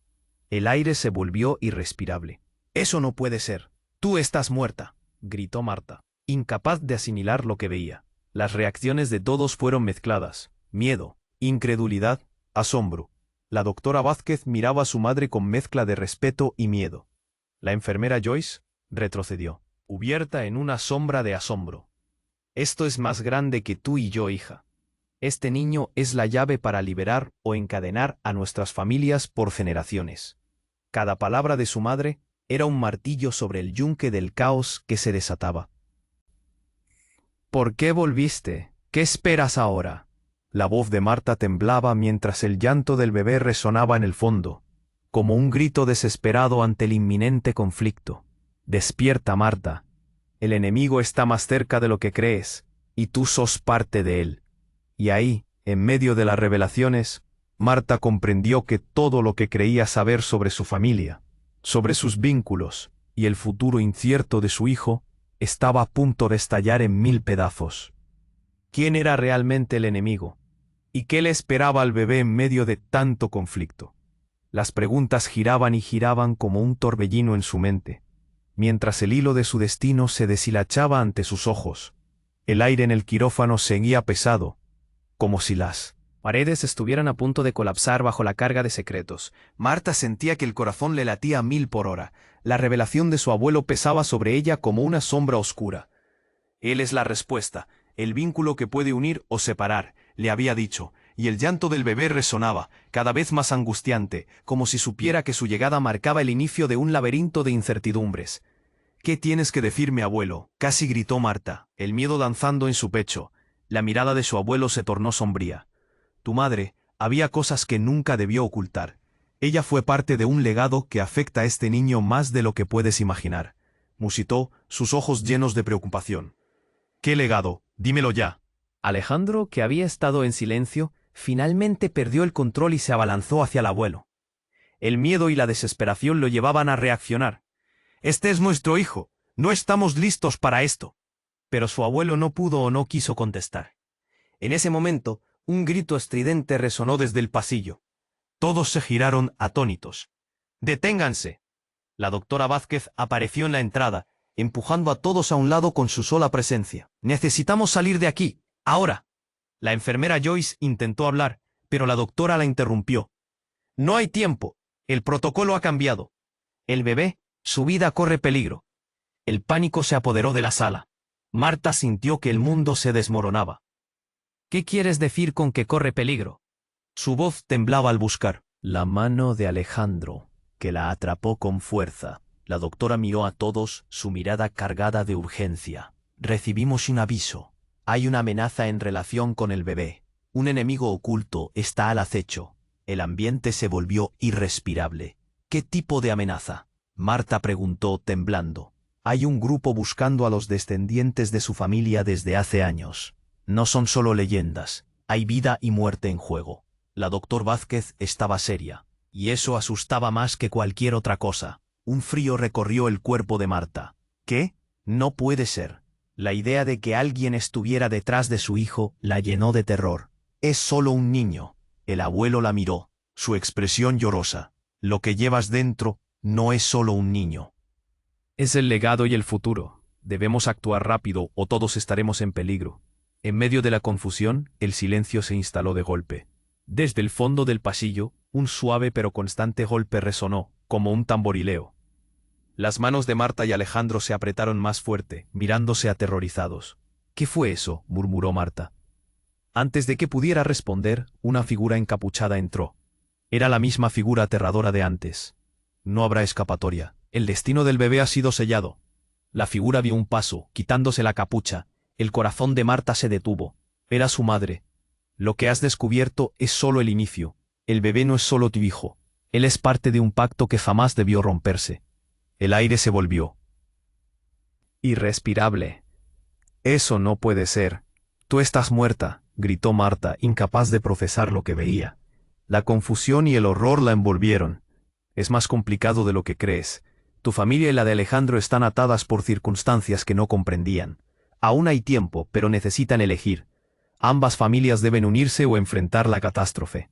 [SPEAKER 1] El aire se volvió irrespirable. «Eso no puede ser. Tú estás muerta», gritó Marta, incapaz de asimilar lo que veía. Las reacciones de todos fueron mezcladas. Miedo, incredulidad, asombro. La doctora Vázquez miraba a su madre con mezcla de respeto y miedo. La enfermera Joyce retrocedió, cubierta en una sombra de asombro. «Esto es más grande que tú y yo, hija. Este niño es la llave para liberar o encadenar a nuestras familias por generaciones». Cada palabra de su madre era un martillo sobre el yunque del caos que se desataba. «¿Por qué volviste? ¿Qué esperas ahora?». La voz de Marta temblaba mientras el llanto del bebé resonaba en el fondo, como un grito desesperado ante el inminente conflicto. «Despierta, Marta. El enemigo está más cerca de lo que crees, y tú sos parte de él. Y ahí, en medio de las revelaciones, Marta comprendió que todo lo que creía saber sobre su familia, sobre sus vínculos y el futuro incierto de su hijo, estaba a punto de estallar en 1000 pedazos. ¿Quién era realmente el enemigo? ¿Y qué le esperaba al bebé en medio de tanto conflicto? Las preguntas giraban y giraban como un torbellino en su mente, mientras el hilo de su destino se deshilachaba ante sus ojos. El aire en el quirófano seguía pesado, como si las paredes estuvieran a punto de colapsar bajo la carga de secretos. Marta sentía que el corazón le latía a 1000 por hora. La revelación de su abuelo pesaba sobre ella como una sombra oscura. Él es la respuesta, el vínculo que puede unir o separar, le había dicho, y el llanto del bebé resonaba, cada vez más angustiante, como si supiera que su llegada marcaba el inicio de un laberinto de incertidumbres. «¿Qué tienes que decirme, abuelo?», casi gritó Marta, el miedo danzando en su pecho. La mirada de su abuelo se tornó sombría. «Tu madre, había cosas que nunca debió ocultar. Ella fue parte de un legado que afecta a este niño más de lo que puedes imaginar», musitó, sus ojos llenos de preocupación. «¿Qué legado? Dímelo ya». Alejandro, que había estado en silencio, finalmente perdió el control y se abalanzó hacia el abuelo. El miedo y la desesperación lo llevaban a reaccionar. «Este es nuestro hijo. No estamos listos para esto». Pero su abuelo no pudo o no quiso contestar. En ese momento, un grito estridente resonó desde el pasillo. Todos se giraron atónitos. «¡Deténganse!». La doctora Vázquez apareció en la entrada, empujando a todos a un lado con su sola presencia. «Necesitamos salir de aquí, ahora». La enfermera Joyce intentó hablar, pero la doctora la interrumpió. «No hay tiempo. El protocolo ha cambiado. El bebé, su vida corre peligro». El pánico se apoderó de la sala. Marta sintió que el mundo se desmoronaba. «¿Qué quieres decir con que corre peligro?». Su voz temblaba al buscar la mano de Alejandro, que la atrapó con fuerza. La doctora miró a todos, su mirada cargada de urgencia. «Recibimos un aviso. Hay una amenaza en relación con el bebé. Un enemigo oculto está al acecho». El ambiente se volvió irrespirable. «¿Qué tipo de amenaza?», Marta preguntó temblando. «Hay un grupo buscando a los descendientes de su familia desde hace años. No son solo leyendas, hay vida y muerte en juego». La doctora Vázquez estaba seria, y eso asustaba más que cualquier otra cosa. Un frío recorrió el cuerpo de Marta. «¿Qué? No puede ser». La idea de que alguien estuviera detrás de su hijo la llenó de terror. «Es solo un niño». El abuelo la miró, su expresión llorosa. «Lo que llevas dentro no es solo un niño. Es el legado y el futuro. Debemos actuar rápido o todos estaremos en peligro». En medio de la confusión, el silencio se instaló de golpe. Desde el fondo del pasillo, un suave pero constante golpe resonó, como un tamborileo. Las manos de Marta y Alejandro se apretaron más fuerte, mirándose aterrorizados. «¿Qué fue eso?», murmuró Marta. Antes de que pudiera responder, una figura encapuchada entró. Era la misma figura aterradora de antes. «No habrá escapatoria. El destino del bebé ha sido sellado». La figura dio un paso, quitándose la capucha. El corazón de Marta se detuvo. Era su madre. «Lo que has descubierto es solo el inicio. El bebé no es solo tu hijo. Él es parte de un pacto que jamás debió romperse». El aire se volvió irrespirable. «Eso no puede ser. Tú estás muerta», gritó Marta, incapaz de procesar lo que veía. La confusión y el horror la envolvieron. «Es más complicado de lo que crees. Tu familia y la de Alejandro están atadas por circunstancias que no comprendían. Aún hay tiempo, pero necesitan elegir. Ambas familias deben unirse o enfrentar la catástrofe».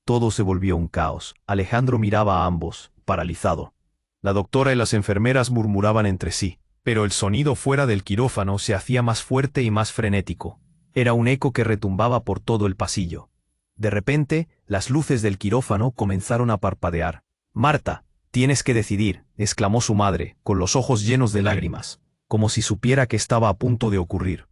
[SPEAKER 1] Todo se volvió un caos. Alejandro miraba a ambos, paralizado. La doctora y las enfermeras murmuraban entre sí, pero el sonido fuera del quirófano se hacía más fuerte y más frenético. Era un eco que retumbaba por todo el pasillo. De repente, las luces del quirófano comenzaron a parpadear. «Marta, tienes que decidir», exclamó su madre, con los ojos llenos de lágrimas, como si supiera que estaba a punto de ocurrir.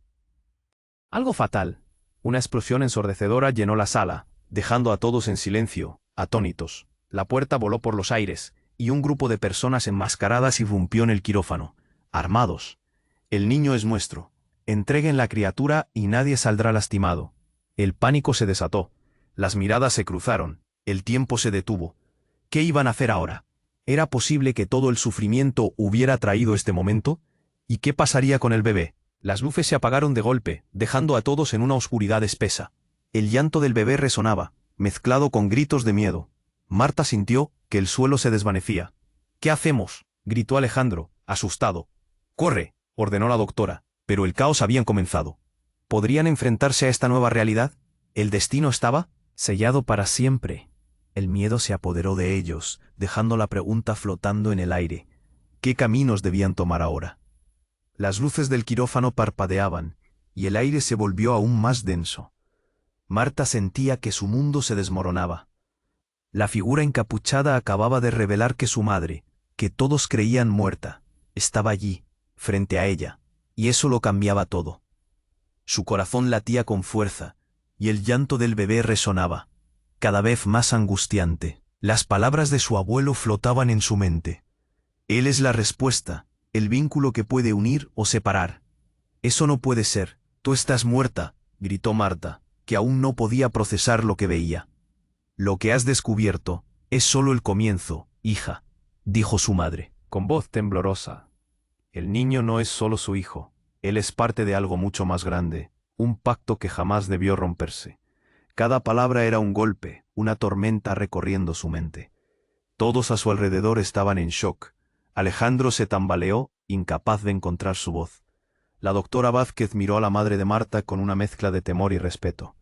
[SPEAKER 1] Algo fatal. Una explosión ensordecedora llenó la sala, dejando a todos en silencio, atónitos. La puerta voló por los aires, y un grupo de personas enmascaradas irrumpió en el quirófano, armados. «El niño es nuestro. Entreguen la criatura y nadie saldrá lastimado». El pánico se desató. Las miradas se cruzaron. El tiempo se detuvo. ¿Qué iban a hacer ahora? ¿Era posible que todo el sufrimiento hubiera traído este momento? ¿Y qué pasaría con el bebé? Las luces se apagaron de golpe, dejando a todos en una oscuridad espesa. El llanto del bebé resonaba, mezclado con gritos de miedo. Marta sintió que el suelo se desvanecía. ¿Qué hacemos?, gritó Alejandro, asustado. «Corre», ordenó la doctora, pero el caos había comenzado. ¿Podrían enfrentarse a esta nueva realidad? ¿El destino estaba sellado para siempre? El miedo se apoderó de ellos, dejando la pregunta flotando en el aire. ¿Qué caminos debían tomar ahora? Las luces del quirófano parpadeaban, y el aire se volvió aún más denso. Marta sentía que su mundo se desmoronaba. La figura encapuchada acababa de revelar que su madre, que todos creían muerta, estaba allí, frente a ella, y eso lo cambiaba todo. Su corazón latía con fuerza, y el llanto del bebé resonaba, cada vez más angustiante. Las palabras de su abuelo flotaban en su mente. Él es la respuesta, el vínculo que puede unir o separar. Eso no puede ser, tú estás muerta, gritó Marta, que aún no podía procesar lo que veía. Lo que has descubierto es solo el comienzo, hija, dijo su madre, con voz temblorosa. El niño no es solo su hijo, él es parte de algo mucho más grande, un pacto que jamás debió romperse. Cada palabra era un golpe, una tormenta recorriendo su mente. Todos a su alrededor estaban en shock. Alejandro se tambaleó, incapaz de encontrar su voz. La doctora Vázquez miró a la madre de Marta con una mezcla de temor y respeto.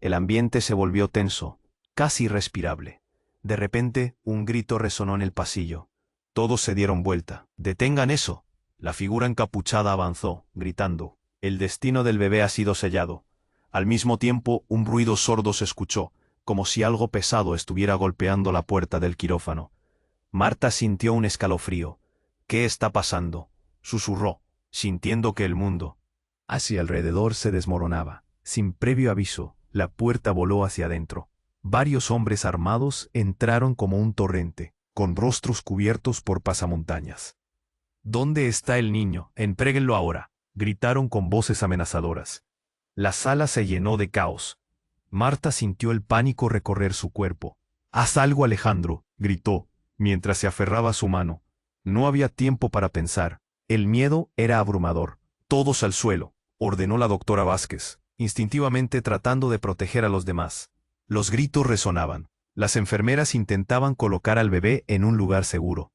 [SPEAKER 1] El ambiente se volvió tenso, casi irrespirable. De repente, un grito resonó en el pasillo. Todos se dieron vuelta. «¡Detengan eso!». La figura encapuchada avanzó, gritando. «El destino del bebé ha sido sellado». Al mismo tiempo, un ruido sordo se escuchó, como si algo pesado estuviera golpeando la puerta del quirófano. Marta sintió un escalofrío. «¿Qué está pasando?», susurró, sintiendo que el mundo hacia alrededor se desmoronaba. Sin previo aviso, la puerta voló hacia adentro. Varios hombres armados entraron como un torrente, con rostros cubiertos por pasamontañas. «¿Dónde está el niño? Entréguenlo ahora», gritaron con voces amenazadoras. La sala se llenó de caos. Marta sintió el pánico recorrer su cuerpo. «¡Haz algo, Alejandro!», gritó, mientras se aferraba a su mano. No había tiempo para pensar. El miedo era abrumador. «Todos al suelo», ordenó la doctora Vázquez, instintivamente tratando de proteger a los demás. Los gritos resonaban. Las enfermeras intentaban colocar al bebé en un lugar seguro.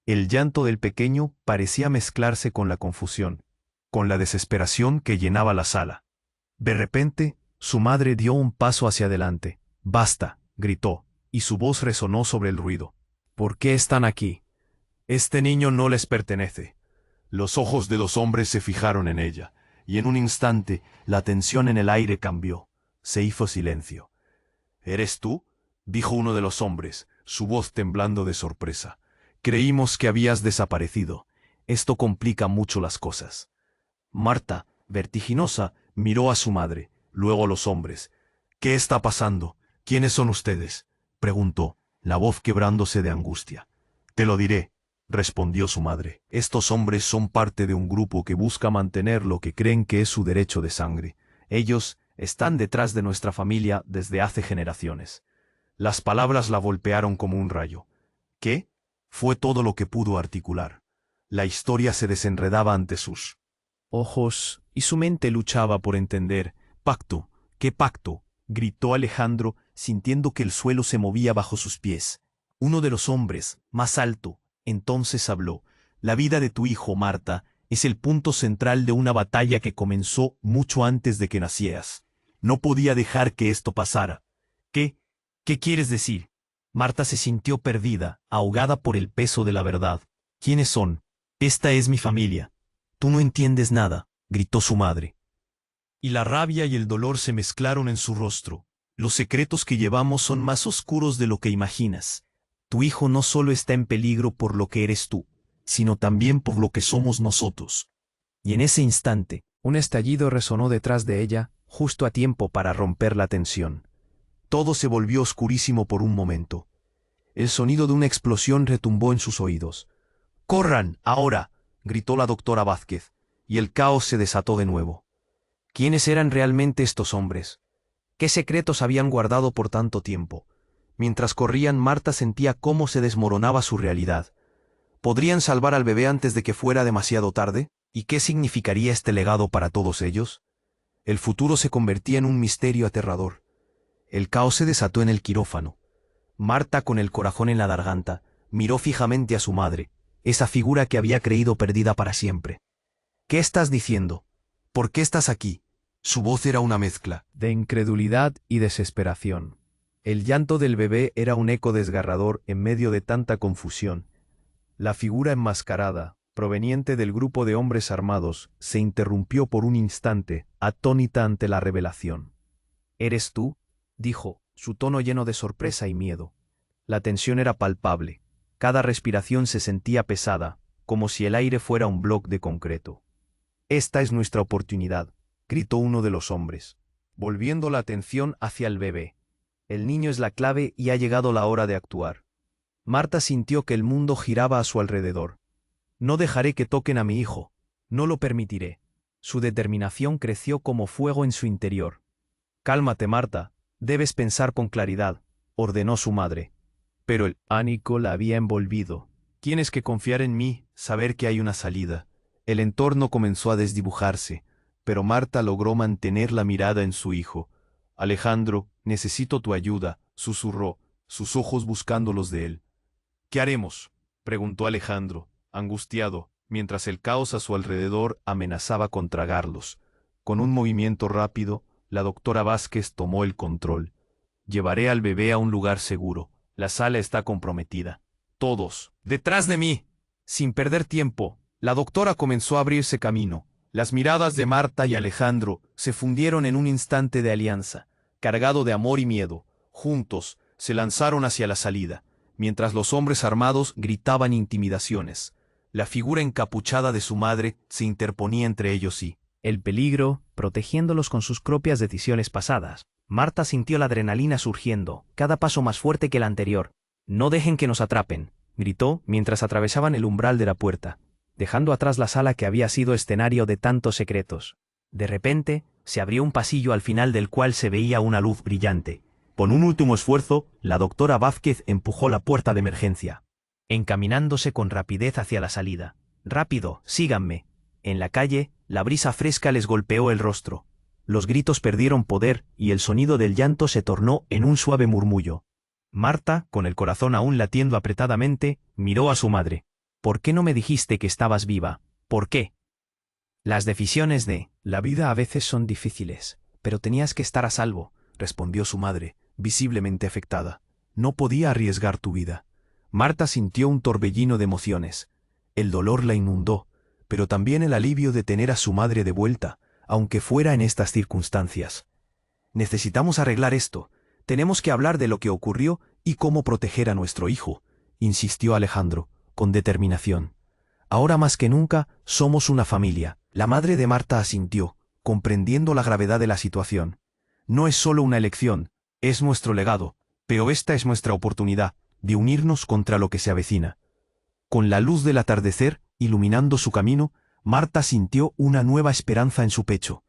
[SPEAKER 1] El llanto del pequeño parecía mezclarse con la confusión, con la desesperación que llenaba la sala. De repente, su madre dio un paso hacia adelante. «¡Basta!», gritó, y su voz resonó sobre el ruido. «¿Por qué están aquí? Este niño no les pertenece». Los ojos de los hombres se fijaron en ella, y en un instante la tensión en el aire cambió. Se hizo silencio. «¿Eres tú?», dijo uno de los hombres, su voz temblando de sorpresa. «Creímos que habías desaparecido. Esto complica mucho las cosas». Marta, vertiginosa, miró a su madre, luego a los hombres. «¿Qué está pasando? ¿Quiénes son ustedes?», preguntó, la voz quebrándose de angustia. «Te lo diré», respondió su madre. «Estos hombres son parte de un grupo que busca mantener lo que creen que es su derecho de sangre. Ellos están detrás de nuestra familia desde hace generaciones». Las palabras la golpearon como un rayo. «¿Qué?», fue todo lo que pudo articular. La historia se desenredaba ante sus ojos, y su mente luchaba por entender. «¿Pacto? ¿Qué pacto?», gritó Alejandro, sintiendo que el suelo se movía bajo sus pies. Uno de los hombres, más alto, entonces habló. «La vida de tu hijo, Marta, es el punto central de una batalla que comenzó mucho antes de que nacieras. No podía dejar que esto pasara». ¿Qué quieres decir?». Marta se sintió perdida, ahogada por el peso de la verdad. «¿Quiénes son? Esta es mi familia». «Tú no entiendes nada», gritó su madre. Y la rabia y el dolor se mezclaron en su rostro. «Los secretos que llevamos son más oscuros de lo que imaginas. Tu hijo no solo está en peligro por lo que eres tú, sino también por lo que somos nosotros». Y en ese instante, un estallido resonó detrás de ella, justo a tiempo para romper la tensión. Todo se volvió oscurísimo por un momento. El sonido de una explosión retumbó en sus oídos. «¡Corran, ahora!», gritó la doctora Vázquez, y el caos se desató de nuevo. ¿Quiénes eran realmente estos hombres? ¿Qué secretos habían guardado por tanto tiempo? Mientras corrían, Marta sentía cómo se desmoronaba su realidad. ¿Podrían salvar al bebé antes de que fuera demasiado tarde? ¿Y qué significaría este legado para todos ellos? El futuro se convertía en un misterio aterrador. El caos se desató en el quirófano. Marta, con el corazón en la garganta, miró fijamente a su madre, esa figura que había creído perdida para siempre. ¿Qué estás diciendo? ¿Por qué estás aquí? Su voz era una mezcla de incredulidad y desesperación. El llanto del bebé era un eco desgarrador en medio de tanta confusión. La figura enmascarada, proveniente del grupo de hombres armados, se interrumpió por un instante, atónita ante la revelación. «¿Eres tú?», dijo, su tono lleno de sorpresa y miedo. La tensión era palpable. Cada respiración se sentía pesada, como si el aire fuera un bloque de concreto. «Esta es nuestra oportunidad», gritó uno de los hombres, volviendo la atención hacia el bebé. «El niño es la clave y ha llegado la hora de actuar». Marta sintió que el mundo giraba a su alrededor. «No dejaré que toquen a mi hijo. No lo permitiré». Su determinación creció como fuego en su interior. «Cálmate, Marta. Debes pensar con claridad», ordenó su madre. Pero el pánico la había envolvido. «Tienes que confiar en mí, saber que hay una salida». El entorno comenzó a desdibujarse, pero Marta logró mantener la mirada en su hijo. «Alejandro, necesito tu ayuda», susurró, sus ojos buscando los de él. «¿Qué haremos?», preguntó Alejandro, angustiado, mientras el caos a su alrededor amenazaba con tragarlos. Con un movimiento rápido, la doctora Vázquez tomó el control. «Llevaré al bebé a un lugar seguro. La sala está comprometida. Todos, detrás de mí». Sin perder tiempo, la doctora comenzó a abrirse camino. Las miradas de Marta y Alejandro se fundieron en un instante de alianza. Cargado de amor y miedo, juntos se lanzaron hacia la salida, mientras los hombres armados gritaban intimidaciones. La figura encapuchada de su madre se interponía entre ellos y el peligro, protegiéndolos con sus propias decisiones pasadas. Marta sintió la adrenalina surgiendo, cada paso más fuerte que el anterior. «No dejen que nos atrapen», gritó mientras atravesaban el umbral de la puerta, dejando atrás la sala que había sido escenario de tantos secretos. De repente, se abrió un pasillo al final del cual se veía una luz brillante. Con un último esfuerzo, la doctora Vázquez empujó la puerta de emergencia, encaminándose con rapidez hacia la salida. «Rápido, síganme». En la calle, la brisa fresca les golpeó el rostro. Los gritos perdieron poder y el sonido del llanto se tornó en un suave murmullo. Marta, con el corazón aún latiendo apretadamente, miró a su madre. «¿Por qué no me dijiste que estabas viva? ¿Por qué?». «Las decisiones de la vida a veces son difíciles, pero tenías que estar a salvo», respondió su madre, visiblemente afectada. «No podía arriesgar tu vida». Marta sintió un torbellino de emociones. El dolor la inundó, pero también el alivio de tener a su madre de vuelta, aunque fuera en estas circunstancias. «Necesitamos arreglar esto. Tenemos que hablar de lo que ocurrió y cómo proteger a nuestro hijo», insistió Alejandro, con determinación. «Ahora más que nunca somos una familia». La madre de Marta asintió, comprendiendo la gravedad de la situación. «No es solo una elección, es nuestro legado, pero esta es nuestra oportunidad de unirnos contra lo que se avecina». Con la luz del atardecer iluminando su camino, Marta sintió una nueva esperanza en su pecho.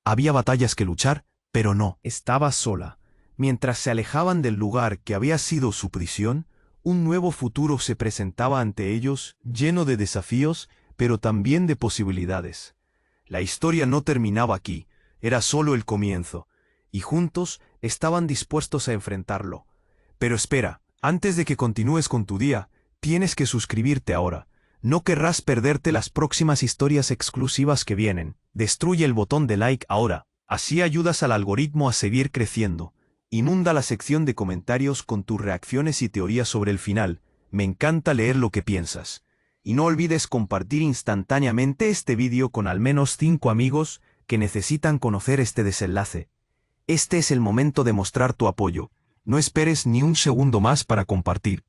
[SPEAKER 1] Había batallas que luchar, pero no estaba sola. Mientras se alejaban del lugar que había sido su prisión, un nuevo futuro se presentaba ante ellos, lleno de desafíos, pero también de posibilidades. La historia no terminaba aquí, era solo el comienzo, y juntos estaban dispuestos a enfrentarlo. Pero espera, antes de que continúes con tu día, tienes que suscribirte ahora. No querrás perderte las próximas historias exclusivas que vienen. Destruye el botón de like ahora, así ayudas al algoritmo a seguir creciendo. Inunda la sección de comentarios con tus reacciones y teorías sobre el final. Me encanta leer lo que piensas. Y no olvides compartir instantáneamente este vídeo con al menos 5 amigos que necesitan conocer este desenlace. Este es el momento de mostrar tu apoyo. No esperes ni un segundo más para compartir.